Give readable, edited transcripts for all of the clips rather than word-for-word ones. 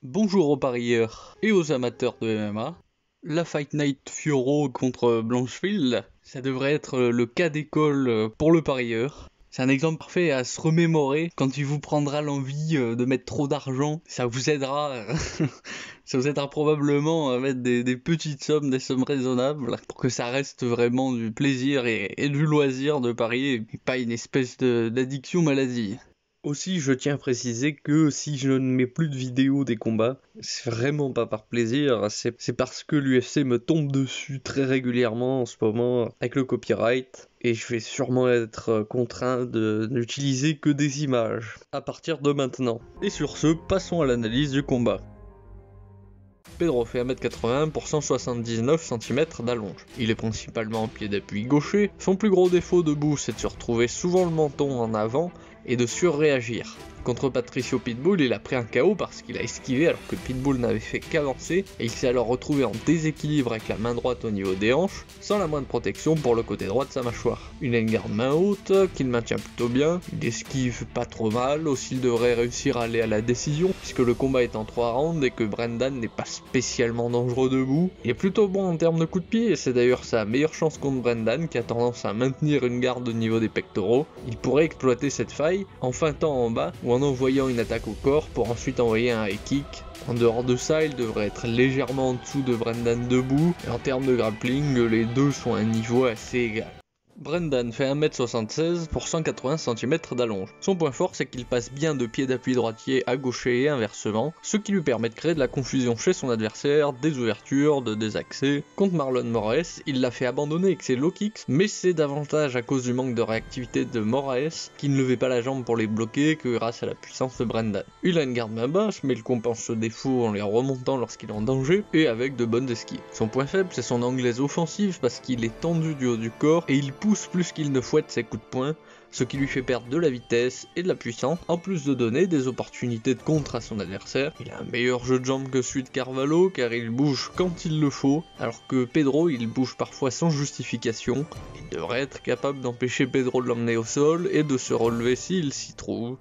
Bonjour aux parieurs et aux amateurs de MMA. La Fight Night Fioro contre Blanchfield, ça devrait être le cas d'école pour le parieur. C'est un exemple parfait à se remémorer quand il vous prendra l'envie de mettre trop d'argent. Ça vous aidera, ça vous aidera probablement à mettre des petites sommes, des sommes raisonnables, pour que ça reste vraiment du plaisir et du loisir de parier, et pas une espèce d'addiction maladie. Aussi, je tiens à préciser que si je ne mets plus de vidéos des combats, c'est vraiment pas par plaisir, c'est parce que l'UFC me tombe dessus très régulièrement en ce moment avec le copyright, et je vais sûrement être contraint de n'utiliser que des images à partir de maintenant. Et sur ce, passons à l'analyse du combat. Pedro fait 1m80 pour 179 cm d'allonge. Il est principalement en pied d'appui gaucher. Son plus gros défaut debout, c'est de se retrouver souvent le menton en avant et de surréagir. Contre Patricio Pitbull, il a pris un KO parce qu'il a esquivé alors que Pitbull n'avait fait qu'avancer, et il s'est alors retrouvé en déséquilibre avec la main droite au niveau des hanches, sans la moindre protection pour le côté droit de sa mâchoire. Il a une garde main haute, qu'il maintient plutôt bien, il esquive pas trop mal, aussi il devrait réussir à aller à la décision, puisque le combat est en 3 rounds et que Brendan n'est pas spécialement dangereux debout. Il est plutôt bon en termes de coups de pied, et c'est d'ailleurs sa meilleure chance contre Brendan, qui a tendance à maintenir une garde au niveau des pectoraux. Il pourrait exploiter cette faille en feintant en bas, ou en envoyant une attaque au corps pour ensuite envoyer un high kick. En dehors de ça, il devrait être légèrement en dessous de Brendan debout, et en termes de grappling, les deux sont à un niveau assez égal. Brendan fait 1m76 pour 180 cm d'allonge. Son point fort, c'est qu'il passe bien de pied d'appui droitier à gaucher et inversement, ce qui lui permet de créer de la confusion chez son adversaire, des ouvertures, de désaccès. Contre Marlon Moraes, il l'a fait abandonner avec ses low kicks, mais c'est davantage à cause du manque de réactivité de Moraes, qui ne levait pas la jambe pour les bloquer, que grâce à la puissance de Brendan. Il a une garde main basse, mais il compense ce défaut en les remontant lorsqu'il est en danger, et avec de bonnes esquives. Son point faible, c'est son anglaise offensive, parce qu'il est tendu du haut du corps, et il pousse plus qu'il ne fouette ses coups de poing, ce qui lui fait perdre de la vitesse et de la puissance, en plus de donner des opportunités de contre à son adversaire. Il a un meilleur jeu de jambes que celui de Carvalho, car il bouge quand il le faut, alors que Pedro, il bouge parfois sans justification. Il devrait être capable d'empêcher Pedro de l'emmener au sol et de se relever s'il s'y trouve.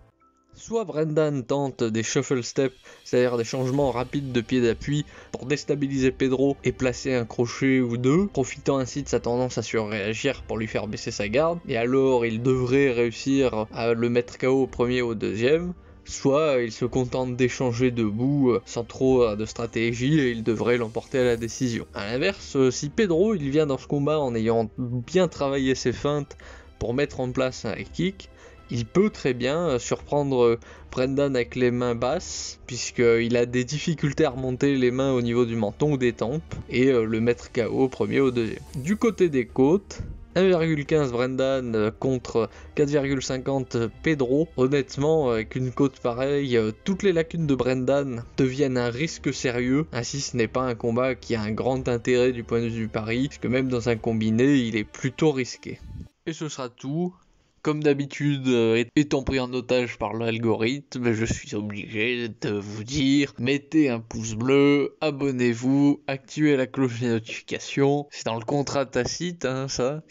Soit Brendan tente des shuffle steps, c'est-à-dire des changements rapides de pied d'appui pour déstabiliser Pedro et placer un crochet ou deux, profitant ainsi de sa tendance à surréagir pour lui faire baisser sa garde, et alors il devrait réussir à le mettre KO au premier ou au deuxième. Soit il se contente d'échanger debout sans trop de stratégie et il devrait l'emporter à la décision. A l'inverse, si Pedro il vient dans ce combat en ayant bien travaillé ses feintes pour mettre en place un high kick, il peut très bien surprendre Brendan avec les mains basses, puisqu'il a des difficultés à remonter les mains au niveau du menton ou des tempes, et le mettre KO au premier ou au deuxième. Du côté des côtes, 1,15 Brendan contre 4,50 Pedro. Honnêtement, avec une côte pareille, toutes les lacunes de Brendan deviennent un risque sérieux. Ainsi, ce n'est pas un combat qui a un grand intérêt du point de vue du pari, puisque même dans un combiné, il est plutôt risqué. Et ce sera tout. Comme d'habitude, étant pris en otage par l'algorithme, je suis obligé de vous dire, mettez un pouce bleu, abonnez-vous, activez la cloche des notifications, c'est dans le contrat tacite, ça.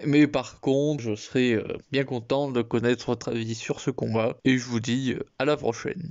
Mais par contre, je serai bien content de connaître votre avis sur ce combat, et je vous dis à la prochaine.